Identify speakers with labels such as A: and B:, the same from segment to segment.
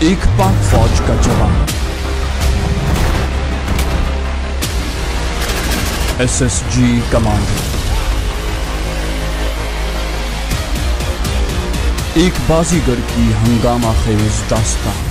A: एक पाक फौज का जवान एसएसजी कमांडो एक बाजीगर की हंगामा खेज दास्तान।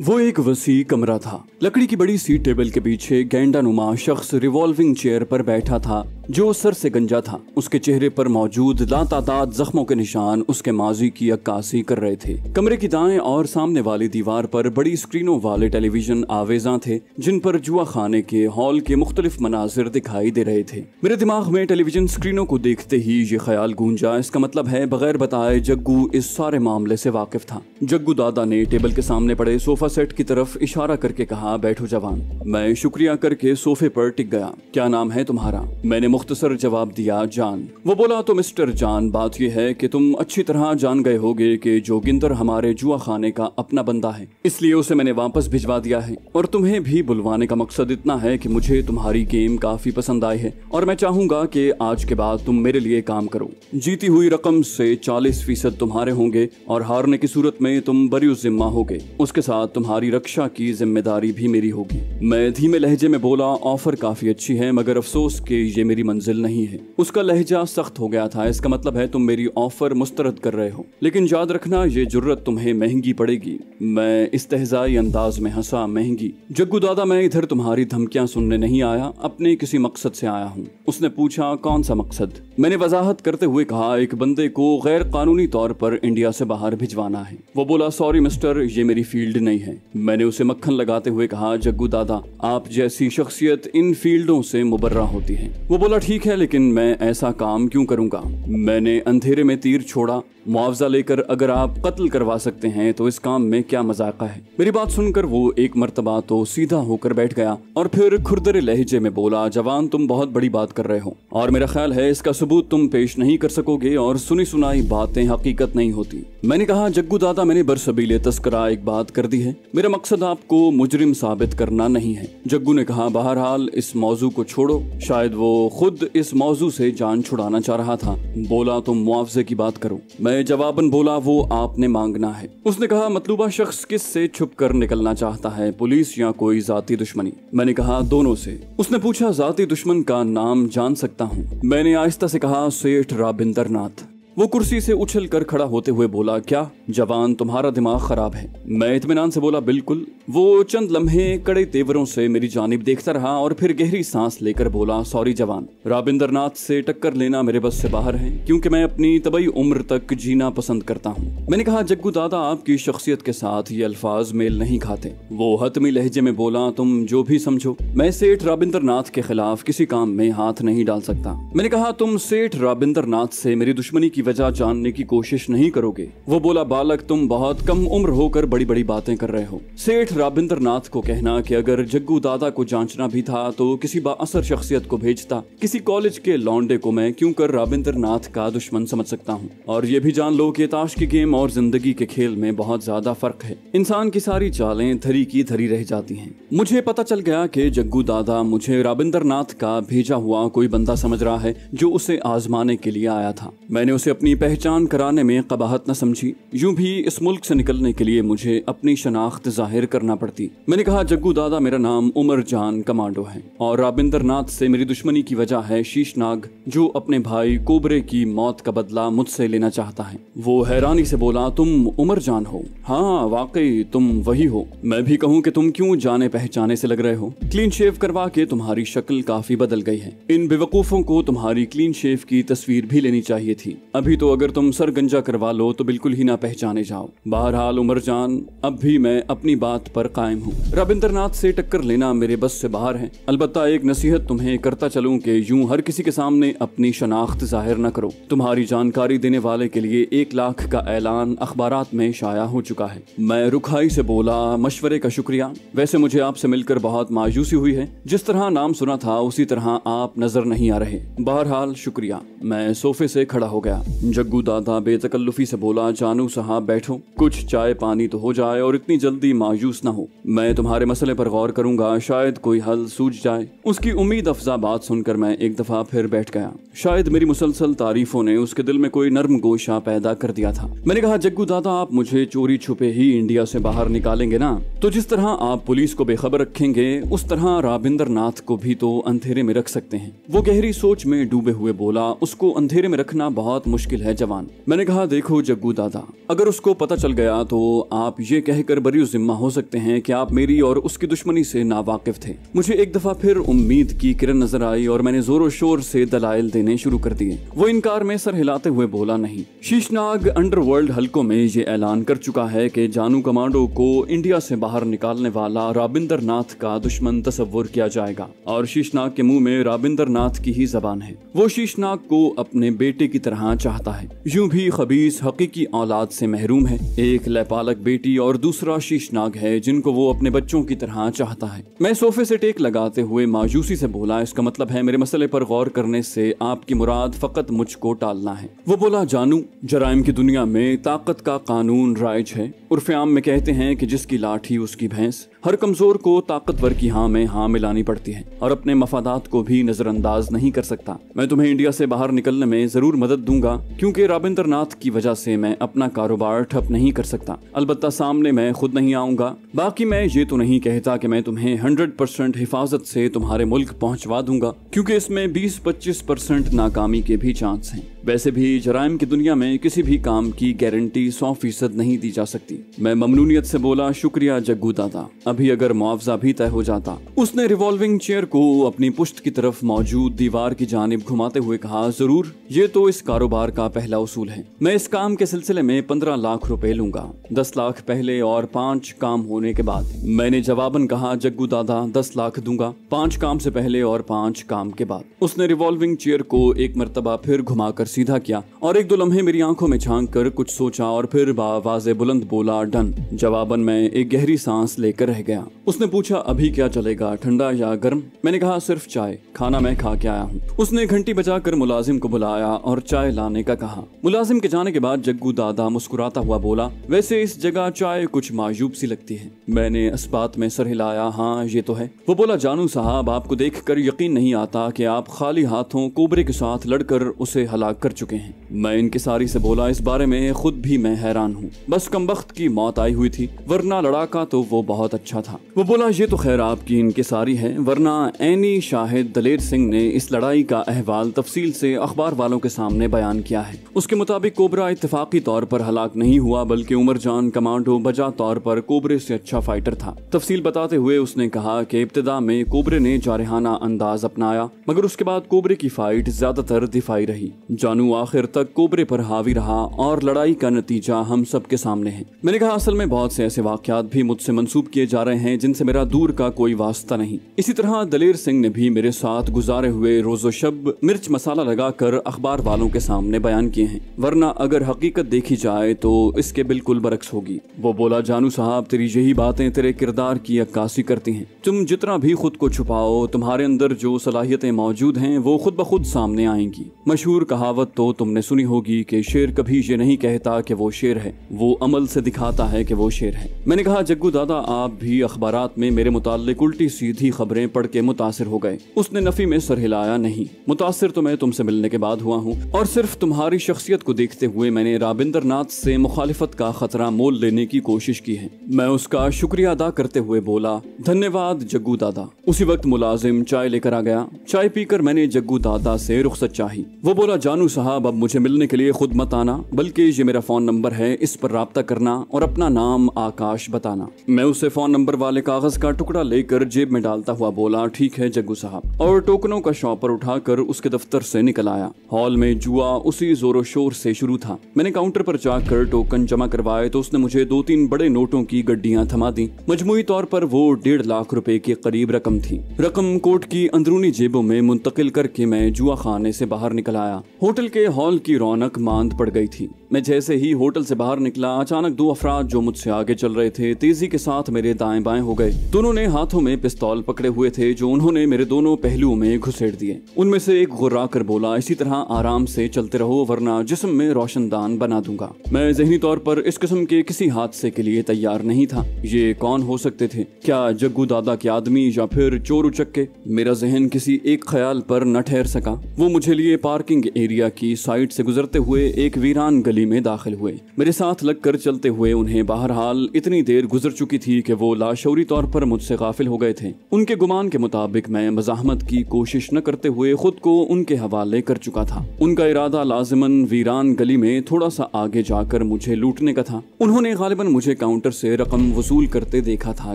A: वो एक वसी कमरा था। लकड़ी की बड़ी सी टेबल के पीछे गेंडानुमा शख्स रिवॉल्विंग चेयर पर बैठा था जो सर से गंजा था। उसके चेहरे पर मौजूद लातादाद जख्मों के निशान उसके माजी की अक्कासी कर रहे थे। कमरे की दाएं और सामने वाली दीवार पर बड़ी स्क्रीनों वाले टेलीविजन आवेजा थे जिन पर जुआ खाने के हॉल के मुख्तलिफ मनाजिर दिखाई दे रहे थे। मेरे दिमाग में टेलीविजन स्क्रीनों को देखते ही ये ख्याल गूंजा, इसका मतलब है बगैर बताए जग्गू इस सारे मामले से वाकिफ था। जग्गू दादा ने टेबल के सामने पड़े सोफा सेट की तरफ इशारा करके कहा, बैठो जवान। मैं शुक्रिया करके सोफे पर टिक गया। क्या नाम है तुम्हारा? मैंने मुख्तसर जवाब दिया, जान। वो बोला, तो मिस्टर जान, बात यह है कि तुम अच्छी तरह जान गए होगे कि जोगिंदर हमारे जुआ खाने का अपना बंदा है, इसलिए उसे मैंने वापस भिजवा दिया है। और तुम्हें भी बुलवाने का मकसद इतना है कि मुझे तुम्हारी गेम काफी पसंद आई है और मैं चाहूंगा कि आज के बाद तुम मेरे लिए काम करो। जीती हुई रकम से 40% तुम्हारे होंगे और हारने की सूरत में तुम बरी जिम्मा होगे। उसके साथ तुम्हारी रक्षा की जिम्मेदारी भी मेरी होगी। मैं धीमे लहजे में बोला, ऑफर काफी अच्छी है मगर अफसोस कि ये मेरी मंजिल नहीं है। उसका लहजा सख्त हो गया था। इसका मतलब है तुम मेरी ऑफर मुस्तरद कर रहे हो, लेकिन याद रखना ये जुर्रत तुम्हें महंगी पड़ेगी। मैं इस्तेहजाई अंदाज में हंसा, महंगी? जग्गू दादा, मैं इधर तुम्हारी धमकियां सुनने नहीं आया, अपने किसी मकसद से आया हूँ। उसने पूछा, कौन सा मकसद? मैंने वजाहत करते हुए कहा, एक बंदे को गैर कानूनी तौर पर इंडिया से बाहर भिजवाना है। वो बोला, सॉरी मिस्टर, ये मेरी फील्ड नहीं है। मैंने उसे मक्खन लगाते हुए कहा, जग्गू दादा, आप जैसी शख्सियत इन फील्डों से मुबर्रा होती है। वो बोला, ठीक है, लेकिन मैं ऐसा काम क्यों करूंगा? मैंने अंधेरे में तीर छोड़ा, मुआवजा लेकर अगर आप कत्ल करवा सकते हैं तो इस काम में क्या मजाका है? मेरी बात सुनकर वो एक मर्तबा तो सीधा होकर बैठ गया और फिर खुरदरे लहजे में बोला, जवान, तुम बहुत बड़ी बात कर रहे हो और मेरा ख्याल है इसका सबूत तुम पेश नहीं कर सकोगे और सुनी सुनाई बातें हकीकत नहीं होती। मैंने कहा, जग्गू दादा, मैंने बरसबीले तस्करा एक बात कर दी है, मेरा मकसद आपको मुजरिम साबित करना नहीं है। जग्गू ने कहा, बहरहाल इस मौजू को छोड़ो। शायद वो खुद इस मौजू से जान छुड़ाना चाह रहा था। बोला, तुम मुआवजे की बात करो। मैं जवाबन बोला, वो आपने मांगना है। उसने कहा, मतलूबा शख्स किस से छुप कर निकलना चाहता है, पुलिस या कोई जाती दुश्मनी? मैंने कहा, दोनों से। उसने पूछा, जाती दुश्मन का नाम जान सकता हूँ? मैंने आहिस्ता से कहा, सेठ राबिंदर नाथ। वो कुर्सी से उछल कर खड़ा होते हुए बोला, क्या जवान, तुम्हारा दिमाग खराब है? मैं इत्मीनान से बोला, बिल्कुल। वो चंद लम्हे कड़े तेवरों से मेरी जानिब देखता रहा और फिर गहरी सांस लेकर बोला, सॉरी जवान, राबिंदर नाथ से टक्कर लेना मेरे बस से बाहर है क्योंकि मैं अपनी तबई उम्र तक जीना पसंद करता हूँ। मैंने कहा, जग्गू दादा, आपकी शख्सियत के साथ ये अल्फाज मेल नहीं खाते। वो हतमी लहजे में बोला, तुम जो भी समझो, मैं सेठ राबिंदर नाथ के खिलाफ किसी काम में हाथ नहीं डाल सकता। मैंने कहा, तुम सेठ राबिंदर नाथ से मेरी दुश्मनी की वजह जानने की कोशिश नहीं करोगे? वो बोला, बालक, तुम बहुत कम उम्र होकर बड़ी बड़ी बातें कर रहे हो। सेठ राबिंदर नाथ को कहना कि अगर जग्गू दादा को जांचना भी था तो किसी बाअसर शख्सियत को भेजता। किसी कॉलेज के लौंडे को मैं क्यों कर राबिंदर नाथ का दुश्मन समझ सकता हूँ? और ये भी जान लो कि ताश की गेम और जिंदगी के खेल में बहुत ज्यादा फर्क है। इंसान की सारी चालें धरी की धरी रह जाती हैं। मुझे पता चल गया कि जग्गू दादा मुझे राबिंदर नाथ का भेजा हुआ कोई बंदा समझ रहा है जो उसे आजमाने के लिए आया था। मैंने उसे अपनी पहचान कराने में कबाहत न समझी। यूं भी इस मुल्क से निकलने के लिए मुझे अपनी शनाख्त जाहिर करना पड़ती। मैंने कहा, जग्गू दादा, मेरा नाम उमर जान कमांडो है और राबिंदर नाथ से मेरी दुश्मनी की वजह है शीशनाग, जो अपने भाई कोबरे की मौत का बदला मुझसे लेना चाहता है। वो हैरानी से बोला, तुम उमर जान हो? हाँ, वाकई तुम वही हो। मैं भी कहूँ कि तुम क्यों जाने पहचाने से लग रहे हो। क्लीन शेव करवा के तुम्हारी शक्ल काफी बदल गई है। इन बेवकूफों को तुम्हारी क्लीन शेव की तस्वीर भी लेनी चाहिए थी। अभी तो अगर तुम सर गंजा करवा लो तो बिल्कुल ही ना पहचाने जाओ। बहरहाल उमर जान, अब भी मैं अपनी बात पर कायम हूँ। राबिंदर नाथ से टक्कर लेना मेरे बस से बाहर है। अलबत्ता एक नसीहत तुम्हें करता चलूं कि यूं हर किसी के सामने अपनी शनाख्त जाहिर न करो। तुम्हारी जानकारी देने वाले के लिए 1 लाख का ऐलान अखबारात में शाया हो चुका है। मैं रुखाई से बोला, मशवरे का शुक्रिया। वैसे मुझे आपसे मिलकर बहुत मायूसी हुई है। जिस तरह नाम सुना था उसी तरह आप नजर नहीं आ रहे। बहरहाल शुक्रिया। मैं सोफे से खड़ा हो गया। जग्गू दादा बेतकल्लुफी से बोला, जानू साहब बैठो, कुछ चाय पानी तो हो जाए और इतनी जल्दी मायूस ना हो। मैं तुम्हारे मसले पर गौर करूंगा, शायद कोई हल सूझ जाए। उसकी उम्मीद अफजा बात सुनकर मैं एक दफा फिर बैठ गया। शायद मेरी मुसलसल तारीफों ने उसके दिल में कोई नर्म गोशा पैदा कर दिया था। मैंने कहा, जग्गू दादा आप मुझे चोरी छुपे ही इंडिया से बाहर निकालेंगे ना? तो जिस तरह आप पुलिस को बेखबर रखेंगे उस तरह राबिंदर नाथ को भी तो अंधेरे में रख सकते हैं। वो गहरी सोच में डूबे हुए बोला, उसको अंधेरे में रखना बहुत मुश्किल है जवान। मैंने कहा, देखो जग्गू दादा, अगर उसको पता चल गया तो आप ये कहकर बरी जिम्मा हो सकते हैं कि आप मेरी और उसकी दुश्मनी से नावाकिफ थे। मुझे एक दफा फिर उम्मीद की किरण नजर आई और मैंने जोरों शोर से दलाइल देने शुरू कर दिए। वो इनकार में सर हिलाते हुए बोला, नहीं, शीशनाग अंडरवर्ल्ड हलकों में ये ऐलान कर चुका है कि जानू कमांडो को इंडिया से बाहर निकालने वाला राबिंदर नाथ का दुश्मन तस्वुर किया जाएगा और शीशनाग के मुंह में राबिंदर नाथ की ही जबान है। वो शीशनाग को अपने बेटे की तरह चाहता है। यूं भी खबीस हकीकी औलाद से महरूम है। एक लैपालक बेटी और दूसरा शीशनाग है जिनको वो अपने बच्चों की तरह चाहता है। मैं सोफे से टेक लगाते हुए मायूसी से बोला, इसका मतलब है मेरे मसले पर गौर करने से आपकी मुराद फकत मुझको टालना है। वो बोला, जानू, जराइम की दुनिया में ताकत का कानून राइज है। उर्फ आम में कहते हैं कि जिसकी लाठी उसकी भैंस। हर कमजोर को ताकतवर की हाँ में हाँ मिलानी पड़ती है और अपने मफादात को भी नजरअंदाज नहीं कर सकता। मैं तुम्हें इंडिया से बाहर निकलने में जरूर मदद दूंगा, क्योंकि राबिंदर नाथ की वजह से मैं अपना कारोबार ठप नहीं कर सकता। अलबत्ता सामने मैं खुद नहीं आऊंगा। बाकी मैं ये तो नहीं कहता कि मैं तुम्हें 100% हिफाजत से तुम्हारे मुल्क पहुंचवा दूंगा, क्योंकि इसमें 20-25% नाकामी के भी चांस हैं। वैसे भी जराइम की दुनिया में किसी भी काम की गारंटी 100% नहीं दी जा सकती। मैं ममनूनियत से बोला, शुक्रिया जग्गू दादा, अभी अगर मुआवजा भी तय हो जाता। उसने रिवॉल्विंग चेयर को अपनी पुश्त की तरफ मौजूद दीवार की जानिब घुमाते हुए कहा, जरूर, ये तो इस कारोबार का पहला उसूल है। मैं इस काम के सिलसिले में 15 लाख रुपए लूंगा, 10 लाख पहले और 5 काम होने के बाद। मैंने जवाबन कहा, जग्गू दादा 10 लाख दूंगा, 5 काम से पहले और 5 काम के बाद। उसने रिवॉल्विंग चेयर को एक मर्तबा फिर घुमाकर सीधा किया और एक दो लम्हे मेरी आंखों में झांक कर कुछ सोचा और फिर बावाज़े बुलंद बोला, डन। जवाबन मैं एक गहरी सांस लेकर रह गया। उसने पूछा, अभी क्या चलेगा, ठंडा या गर्म? मैंने कहा, सिर्फ चाय, खाना मैं खा के आया हूँ। उसने घंटी बजाकर मुलाजिम को बुलाया और चाय लाने का कहा। मुलाजिम के जाने के बाद जग्गू दादा मुस्कुराता हुआ बोला, वैसे इस जगह चाय कुछ मायूब सी लगती है। मैंने इस बात में सर हिलाया, हाँ ये तो है। वो बोला, जानू साहब, आपको देखकर यकीन नहीं आता कि आप खाली हाथों कोबरे के साथ लड़कर उसे हलाक कर चुके हैं। मैं इनकिसारी से बोला, इस बारे में खुद भी मैं हैरान हूँ। बस कमबख्त की मौत आई हुई थी, वरना लड़ाका तो वो बहुत अच्छा था। वो बोला, ये तो खैर आपकी इनकिसारी है, वरना ऐनी शाहिद दलेर सिंह ने इस लड़ाई का अहवाल तफसील से अखबार वालों के सामने बयान किया है। उसके मुताबिक कोबरा इत्तेफाकी तौर पर हलाक नहीं हुआ, बल्कि उमर जान कमांडो बजा तौर पर कोबरे से अच्छा फाइटर था। तफसील बताते हुए उसने कहा कि इब्तिदा में कोबरे ने जारहाना अंदाज अपनाया, मगर उसके बाद कोबरे की फाइट ज्यादातर दिफाई रही। जानू आखिर तक कोबरे पर हावी रहा और लड़ाई का नतीजा हम सब के सामने है। मैंने कहा, असल में बहुत से ऐसे वाकयात भी मुझसे मंसूब किए जा रहे हैं जिनसे मेरा दूर का कोई वास्ता नहीं। इसी तरह दलेर सिंह ने भी मेरे साथ गुजारे हुए रोजो शब मिर्च मसाला लगाकर अखबार वालों के सामने बयान किए हैं, वरना अगर हकीकत देखी जाए तो इसके बिल्कुल बरक्स होगी। वो बोला, जानू साहब, तेरी यही बातें तेरे किरदार की अक्कासी करती हैं। तुम जितना भी खुद को छुपाओ, तुम्हारे अंदर जो सलाहियतें मौजूद हैं वो खुद ब खुद सामने आएंगी। मशहूर कहावत तो तुमने सुनी होगी कि शेर कभी ये नहीं कहता कि वो शेर है, वो अमल से दिखाता है कि वो शेर है। मैंने कहा, जग्गू दादा, आप भी अखबारात में मेरे मुताल्लिक उल्टी सीधी खबरें पढ़ के मुतासिर हो गए। उसने नफी में सर हिलाया, नहीं, मुतासिर तो मैं तुमसे मिलने के बाद हुआ हूँ और सिर्फ तुम्हारी शख्सियत को देखते हुए मैंने राबिंदर नाथ से मुखालिफत का खतरा मोल लेने की कोशिश की है। मैं उसका शुक्रिया अदा करते हुए बोला, धन्यवाद जग्गू दादा। उसी वक्त मुलाजिम चाय लेकर आ गया। चाय पीकर मैंने जग्गू दादा से रुखसत चाही। वो बोला, जानू साहब, अब मुझे मिलने के लिए खुद मत आना, बल्कि ये मेरा फोन नंबर है, इस पर राब्ता करना और अपना नाम आकाश बताना। मैं उसे फोन नंबर वाले कागज का टुकड़ा लेकर जेब में डालता हुआ बोला, ठीक है जग्गू साहब, और टोकनों का शॉपर उठाकर उसके दफ्तर से निकल आया। हॉल में जुआ उसी जोरों शोर से शुरू था। मैंने काउंटर पर जाकर टोकन जमा करवाए तो उसने मुझे 2-3 बड़े नोटों की गड्डियां थमा दी। मजमूई तौर पर वो 1.5 लाख रुपए के करीब रकम थी। रकम कोट की अंदरूनी जेबों में मुंतकिल करके मैं जुआ खाने से बाहर निकल आया। होटल के हॉल की रौनक मांद पड़ गई थी। मैं जैसे ही होटल से बाहर निकला, अचानक दो अफराद जो मुझसे आगे चल रहे थे तेजी के साथ मेरे दाएं बाएं हो गए। दोनों ने हाथों में पिस्तौल पकड़े हुए थे जो उन्होंने मेरे दोनों पहलुओं में घुसेड़ दिए। उनमें से एक गुर्रा कर बोला, इसी तरह आराम से चलते रहो वरना जिस्म में रोशनदान बना दूंगा। मैं ज़हनी तौर पर इस किस्म के किसी हादसे के लिए तैयार नहीं था। ये कौन हो सकते थे? क्या जग्गू दादा के आदमी या फिर चोर उचक्के? मेरा जहन किसी एक ख्याल पर न ठहर सका। वो मुझे लिए पार्किंग एरिया की साइड से गुजरते हुए एक वीरान गली में दाखिल हुए। मेरे साथ लगकर चलते हुए उन्हें बहरहाल इतनी देर गुजर चुकी थी कि वो लाशौरी तौर पर मुझसे गाफिल हो गए थे। उनके गुमान के मुताबिक मैं मज़ाहमत की कोशिश न करते हुए खुद को उनके हवाले कर चुका था। उनका इरादा लाजिमन वीरान गली में थोड़ा सा आगे जाकर मुझे लूटने का था। उन्होंने गालिबन मुझे काउंटर से रकम वसूल करते देखा था,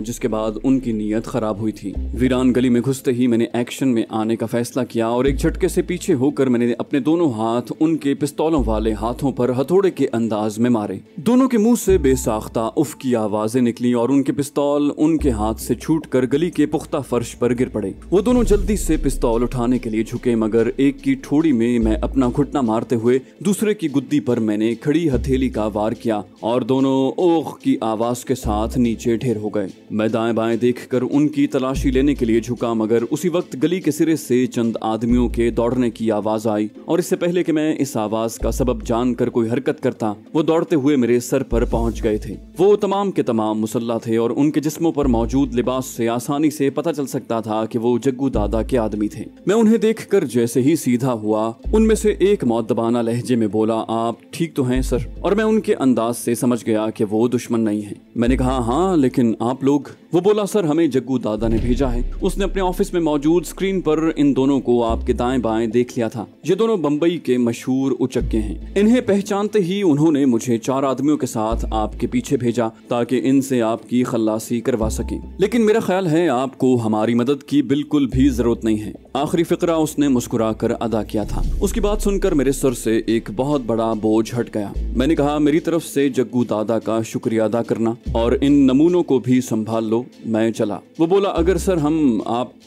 A: जिसके बाद उनकी नीयत खराब हुई थी। वीरान गली में घुसते ही मैंने एक्शन में आने का फैसला किया और एक झटके से पीछे होकर मैंने अपने दोनों हाथ उनके पिस्तौलों वाले हाथों पर हथौड़े के अंदाज में मारे। दोनों के मुंह से बेसाख्ता उफ की आवाजें निकली और उनके पिस्तौल उनके हाथ से छूटकर गली के पुख्ता फर्श पर गिर पड़े। वो दोनों जल्दी से पिस्तौल उठाने के लिए झुके, मगर एक की ठोड़ी में मैं अपना घुटना मारते हुए दूसरे की गुद्दी पर मैंने खड़ी हथेली का वार किया और दोनों ओख की आवाज के साथ नीचे ढेर हो गए। मैं दाएं बाएं देखकर उनकी तलाशी लेने के लिए झुका, मगर उसी वक्त गली के सिरे से चंद आदमियों के दौड़ने की आवाज आई और इससे पहले कि मैं इस आवाज का सबब जानकर कोई हरकत करता, वो दौड़ते हुए मेरे सर पर पहुंच गए थे। वो तमाम के तमाम मुसल्ला थे और उनके जिस्मों पर मौजूद लिबास से आसानी से पता चल सकता था कि वो जग्गू दादा के आदमी थे। मैं उन्हें देखकर जैसे ही सीधा हुआ, उनमें से एक मौदबाना लहजे में बोला, आप ठीक तो हैं सर? और मैं उनके अंदाज से समझ गया कि वो दुश्मन नहीं है। मैंने कहा, हाँ, लेकिन आप लोग? वो बोला, सर हमें जग्गू दादा ने भेजा है। उसने अपने ऑफिस में मौजूद स्क्रीन पर इन दोनों को आपके दाएं बाएं देख लिया था। ये दोनों बम्बई के मशहूर उचक्के हैं। इन्हें पहचानते ही उन्होंने मुझे 4 आदमियों के साथ आपके पीछे भेजा ताकि इनसे आपकी खल्लासी करवा सकें। लेकिन मेरा ख्याल है आपको हमारी मदद की बिल्कुल भी जरूरत नहीं है। आखिरी फिक्रा उसने मुस्कुरा कर अदा किया था। उसकी बात सुनकर मेरे सर से एक बहुत बड़ा बोझ हट गया। मैंने कहा, मेरी तरफ से जग्गू दादा का शुक्रिया अदा करना और इन नमूनों को भी संभाल लो। मैं चला। वो बोला, अगर सर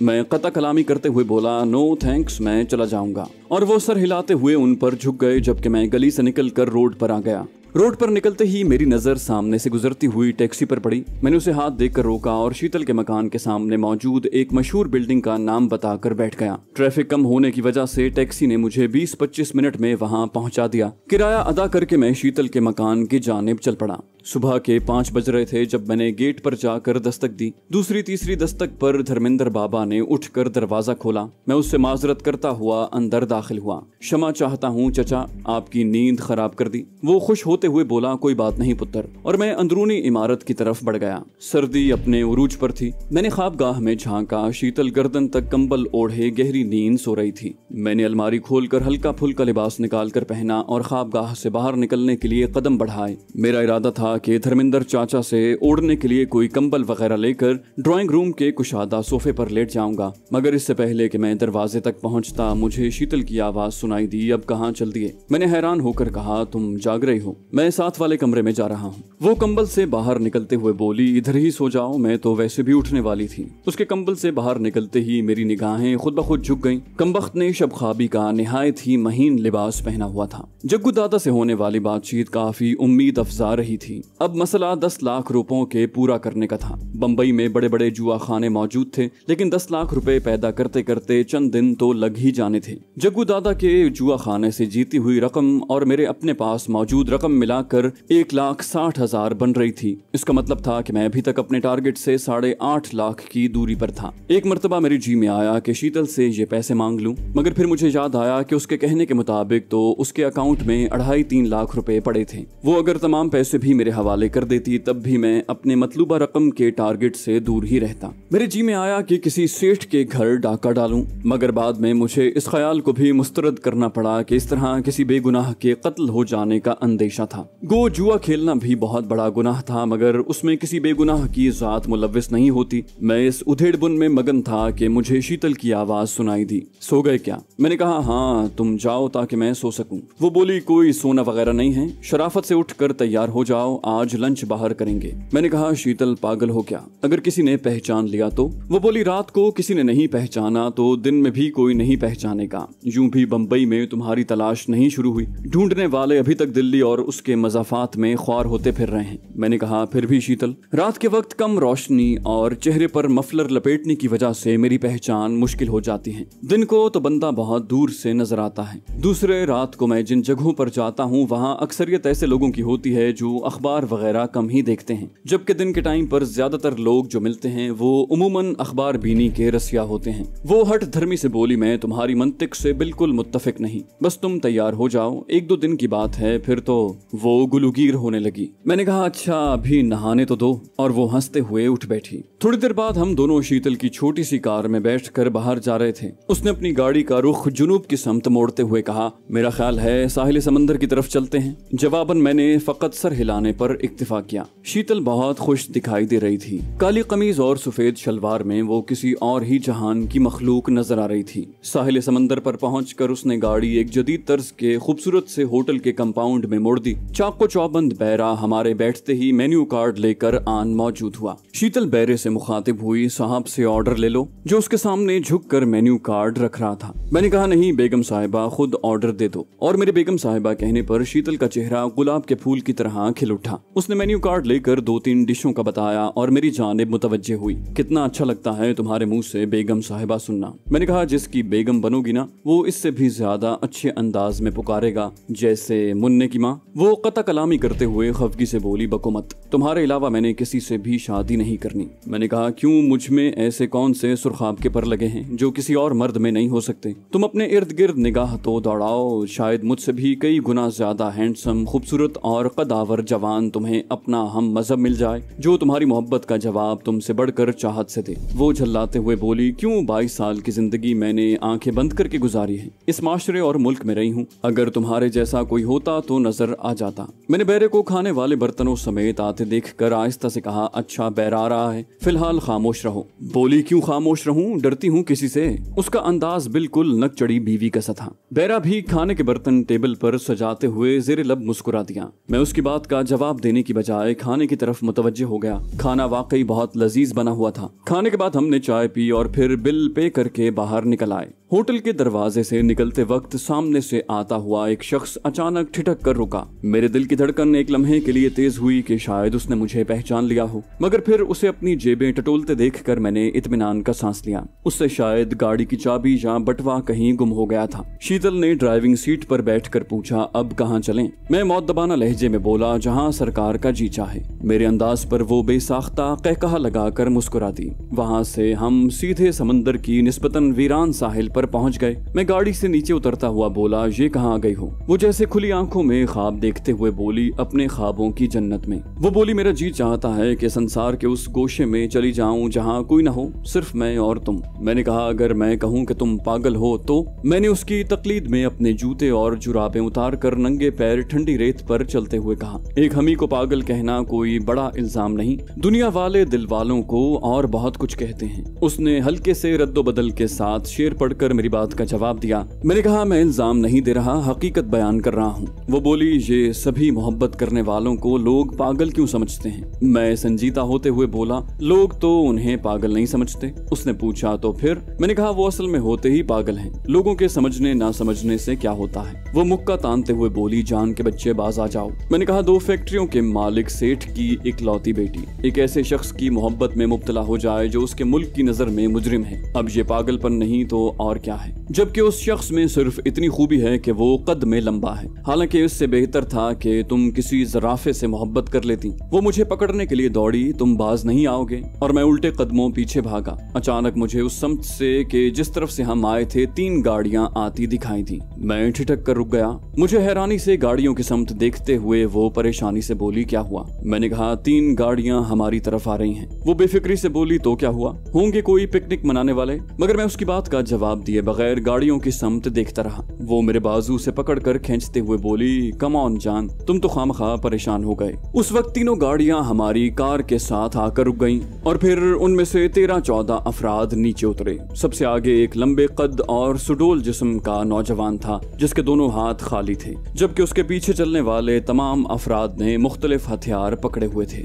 A: मैं कता कलामी करते हुए बोला, नो थैंक्स, मैं चला जाऊंगा। और वो सर हिलाते हुए उन पर झुक गए, जबकि मैं गली से निकलकर रोड पर आ गया। रोड पर निकलते ही मेरी नजर सामने से गुजरती हुई टैक्सी पर पड़ी। मैंने उसे हाथ देकर रोका और शीतल के मकान के सामने मौजूद एक मशहूर बिल्डिंग का नाम बताकर बैठ गया। ट्रैफिक कम होने की वजह से टैक्सी ने मुझे 20-25 मिनट में वहां पहुंचा दिया। किराया अदा करके मैं शीतल के मकान की जानिब चल पड़ा। सुबह के 5 बज रहे थे जब मैंने गेट पर जाकर दस्तक दी। दूसरी तीसरी दस्तक पर धर्मेंद्र बाबा ने उठकर दरवाजा खोला। मैं उससे माजरत करता हुआ अंदर दाखिल हुआ। क्षमा चाहता हूँ चचा, आपकी नींद खराब कर दी। वो खुश होते हुए बोला, कोई बात नहीं पुत्र। और मैं अंदरूनी इमारत की तरफ बढ़ गया। सर्दी अपने उरूज पर थी। मैंने ख्वाबगाह में झांका। शीतल गर्दन तक कंबल ओढ़े गहरी नींद सो रही थी। मैंने अलमारी खोलकर हल्का फुल्का लिबास निकाल कर पहना और ख्वाबगाह से बाहर निकलने के लिए कदम बढ़ाए। मेरा इरादा था कि धर्मेंद्र चाचा से ओढ़ने के लिए कोई कंबल वगैरह लेकर ड्राइंग रूम के कुशादा सोफे पर लेट जाऊंगा, मगर इससे पहले कि मैं दरवाजे तक पहुंचता मुझे शीतल की आवाज सुनाई दी, अब कहाँ चल दिए? मैंने हैरान होकर कहा, तुम जाग रही हो? मैं साथ वाले कमरे में जा रहा हूँ। वो कंबल से बाहर निकलते हुए बोली, इधर ही सो जाओ, मैं तो वैसे भी उठने वाली थी। उसके कंबल से बाहर निकलते ही मेरी निगाहें खुद ब खुद झुक गईं। कमबख्त ने शब ख्वाबी का निहायत ही महीन लिबास पहना हुआ था। जग्गू दादा से होने वाली बातचीत काफी उम्मीद अफजा रही थी। अब मसला 10 लाख रुपयों के पूरा करने का था। बम्बई में बड़े बड़े जुआ खाने मौजूद थे, लेकिन 10 लाख रुपए पैदा करते करते चंद दिन तो लग ही जाने थे। जग्गू दादा के जुआ खाने से जीती हुई रकम और मेरे अपने पास मौजूद रकम मिलाकर 1,60,000 बन रही थी। इसका मतलब था कि मैं अभी तक अपने टारगेट से 8.5 लाख की दूरी पर था। एक मर्तबा मेरे जी में आया कि शीतल से ये पैसे मांग लूं, मगर फिर मुझे याद आया कि उसके कहने के मुताबिक तो उसके अकाउंट में 2.5-3 लाख रुपए पड़े थे। वो अगर तमाम पैसे भी मेरे हवाले कर देती तब भी मैं अपने मतलूबा रकम के टारगेट से दूर ही रहता। मेरे जी में आया कि किसी सेठ के घर डाका डालूं, मगर बाद में मुझे इस ख्याल को भी मुस्तरद करना पड़ा कि इस तरह किसी बेगुनाह के कत्ल हो जाने का अंदेशा था। गो जुआ खेलना भी बहुत बड़ा गुनाह था, मगर उसमें किसी बेगुनाह की जात मुलव्विस नहीं होती। मैं इस उधेड़बुन में मगन था कि मुझे शीतल की आवाज सुनाई दी, सो गए क्या? मैंने कहा, हाँ, तुम जाओ ताकि मैं सो सकूं। वो बोली, कोई सोना वगैरह नहीं है, शराफत से उठकर तैयार हो जाओ, आज लंच बाहर करेंगे। मैंने कहा शीतल पागल हो क्या, अगर किसी ने पहचान लिया तो? वो बोली रात को किसी ने नहीं पहचाना तो दिन में भी कोई नहीं पहचानेगा। यूं भी बम्बई में तुम्हारी तलाश नहीं शुरू हुई, ढूंढने वाले अभी तक दिल्ली और उसके मज़ाफात में ख्वार होते फिर रहे हैं। मैंने कहा फिर भी शीतल, रात के वक्त कम रोशनी और चेहरे पर मफलर लपेटने की वजह से मेरी पहचान मुश्किल हो जाती है। दिन को तो बंदा बहुत दूर से नजर आता है, दूसरे रात को मैं जिन जगहों पर जाता हूँ वहाँ अक्सरियत ऐसे लोगों की होती है जो अखबार वगैरह कम ही देखते हैं, जबकि दिन के टाइम पर ज्यादातर लोग जो मिलते हैं वो उमूमन अखबार बीनी के रसिया होते हैं। वो हट धर्मी से बोली, मैं तुम्हारी मंतिक से बिल्कुल मुत्तफिक नहीं, बस तुम तैयार हो जाओ, 1-2 दिन की बात है फिर तो। वो गुलूगीर होने लगी। मैंने कहा अच्छा अभी नहाने तो दो, और वो हंसते हुए उठ बैठी। थोड़ी देर बाद हम दोनों शीतल की छोटी सी कार में बैठकर बाहर जा रहे थे। उसने अपनी गाड़ी का रुख जुनूब की समत मोड़ते हुए कहा, मेरा ख्याल है साहिल समंदर की तरफ चलते हैं। जवाबन मैंने फकत सर हिलाने पर इक्तिफा किया। शीतल बहुत खुश दिखाई दे रही थी। काली कमीज और सफेद शलवार में वो किसी और ही जहान की मखलूक नजर आ रही थी। साहिल समंदर पर पहुंचकर उसने गाड़ी एक जदीद तर्ज के खूबसूरत से होटल के कंपाउंड में मोड़ दी। चाको चौबंद बैरा हमारे बैठते ही मेन्यू कार्ड लेकर आन मौजूद हुआ। शीतल बैरे से मुखातिब हुई, साहब से ऑर्डर ले लो, जो उसके सामने झुककर मेन्यू कार्ड रख रहा था। मैंने कहा नहीं बेगम साहिबा, खुद ऑर्डर दे दो। और मेरे बेगम साहिबा कहने पर शीतल का चेहरा गुलाब के फूल की तरह खिल उठा। उसने मेन्यू कार्ड लेकर 2-3 डिशों का बताया और मेरी जानिब मुतवज्जे हुई। कितना अच्छा लगता है तुम्हारे मुंह से बेगम साहिबा सुनना। मैंने कहा जिसकी बेगम बनोगी ना वो इससे भी ज्यादा अच्छे अंदाज में पुकारेगा, जैसे मुन्ने की माँ। वो कता कलामी करते हुए खफगी से बोली, बको मत, तुम्हारे अलावा मैंने किसी से भी शादी नहीं करनी। मैंने कहा क्यों, मुझ में ऐसे कौन से सुरखाब के पर लगे हैं जो किसी और मर्द में नहीं हो सकते? तुम अपने इर्द गिर्द निगाह तो दौड़ाओ, शायद मुझसे भी कई गुना ज्यादा हैंडसम, खूबसूरत और कदावर जवान तुम्हें अपना हम मजहब मिल जाए जो तुम्हारी मोहब्बत का जवाब तुमसे बढ़कर चाहत से दे। वो झल्लाते हुए बोली, क्यों 22 साल की जिंदगी मैंने आंखें बंद करके गुजारी है, इस माशरे और मुल्क में रही हूँ, अगर तुम्हारे जैसा कोई होता तो नजर आ जाता। मैंने बैरे को खाने वाले बर्तनों समेत आते देखकर आहिस्ता से कहा, अच्छा बैरा आ रहा है, फिलहाल खामोश रहो। बोली क्यों खामोश रहूं, डरती हूँ किसी से? उसका अंदाज बिल्कुल नक चढ़ी बीवी का सा था। बैरा भी खाने के बर्तन टेबल पर सजाते हुए जेरे लब मुस्कुरा दिया। मैं उसकी बात का जवाब देने की बजाय खाने की तरफ मुतवज्जे हो गया। खाना वाकई बहुत लजीज बना हुआ था। खाने के बाद हमने चाय पी और फिर बिल पे करके बाहर निकल आए। होटल के दरवाजे से निकलते वक्त सामने से आता हुआ एक शख्स अचानक ठिठक कर रुका। मेरे दिल की धड़कन एक लम्हे के लिए तेज हुई कि शायद उसने मुझे पहचान लिया हो, मगर फिर उसे अपनी जेबें टटोलते देखकर मैंने इत्मीनान का सांस लिया। उससे शायद गाड़ी की चाबी या बटवा कहीं गुम हो गया था। शीतल ने ड्राइविंग सीट पर बैठकर पूछा, अब कहाँ चलें? मैं मौदबाना लहजे में बोला, जहाँ सरकार का जी चाहे। मेरे अंदाज पर वो बेसाख्ता कहकहा लगाकर मुस्कुरा दी। वहाँ से हम सीधे समंदर की निस्बतन वीरान साहिल पर पहुंच गए। मैं गाड़ी से नीचे उतरता हुआ बोला, ये कहाँ आ गई हो? वो जैसे खुली आंखों में ख्वाब देखते हुए बोली, अपने ख्वाबों की जन्नत में। वो बोली, मेरा जी चाहता है कि संसार के उस गोशे में चली जाऊं जहां कोई ना हो, सिर्फ मैं और तुम। मैंने कहा, अगर मैं कहूं कि तुम पागल हो तो? मैंने उसकी तकलीद में अपने जूते और जुराबें उतार कर नंगे पैर ठंडी रेत पर चलते हुए कहा, एक हमी को पागल कहना कोई बड़ा इल्जाम नहीं, दुनिया वाले दिल वालों को और बहुत कुछ कहते हैं। उसने हल्के से रद्दो बदल के साथ शेर पढ़कर मेरी बात का जवाब दिया। मैंने कहा, मैं इल्जाम नहीं दे रहा, हकीकत बयान कर रहा हूँ। वो बोली, ये सभी मोहब्बत करने वालों को लोग पागल क्यों समझते हैं? मैं संजीदा होते हुए बोला, लोग तो उन्हें पागल नहीं समझते। उसने पूछा, तो फिर? मैंने कहा, वो असल में होते ही पागल हैं, लोगों के समझने ना समझने से क्या होता है। वो मुक्का तानते हुए बोली, जान के बच्चे बाज आ जाओ। मैंने कहा, 2 फैक्ट्रियों के मालिक सेठ की इकलौती बेटी एक ऐसे शख्स की मोहब्बत में मुब्तला हो जाए जो उसके मुल्क की नजर में मुजरिम है, अब ये पागलपन नहीं तो और क्या है? जबकि उस शख्स में सिर्फ इतनी खूबी है कि वो कद में लंबा है। हालांकि इससे बेहतर था कि तुम किसी जराफे से मोहब्बत कर लेती। वो मुझे पकड़ने के लिए दौड़ी, तुम बाज नहीं आओगे, और मैं उल्टे कदमों पीछे भागा। अचानक मुझे उस समत से कि जिस तरफ से हम आए थे 3 गाड़ियां आती दिखाई दी। मैं ठिठक कर रुक गया। मुझे हैरानी से गाड़ियों की समत देखते हुए वो परेशानी से बोली, क्या हुआ? मैंने कहा, 3 गाड़ियां हमारी तरफ आ रही हैं। वो बेफिक्री से बोली, तो क्या हुआ? होंगे कोई पिकनिक मनाने वाले। मगर मैं उसकी बात का जवाब दिए बगैर गाड़ियों की समत देखता रहा। वो मेरे बाजू से पकड़कर खींचते हुए बोली, कम ऑन जान, तुम तो खामखा परेशान हो गए। उस वक्त तीनों गाड़ियां हमारी कार के साथ आकर रुक गईं और फिर उनमें से 13-14 अफराद नीचे उतरे। सबसे आगे एक लंबे कद और सुडोल जिस्म का नौजवान था जिसके दोनों हाथ खाली थे, जबकि उसके पीछे चलने वाले तमाम अफराद ने मुख्तलिफ हथियार पकड़े हुए थे।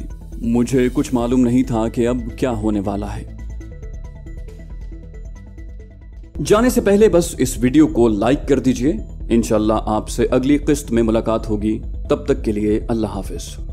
A: मुझे कुछ मालूम नहीं था कि अब क्या होने वाला है। जाने से पहले बस इस वीडियो को लाइक कर दीजिए। इंशाल्लाह आपसे अगली किस्त में मुलाकात होगी। तब तक के लिए अल्लाह हाफिज।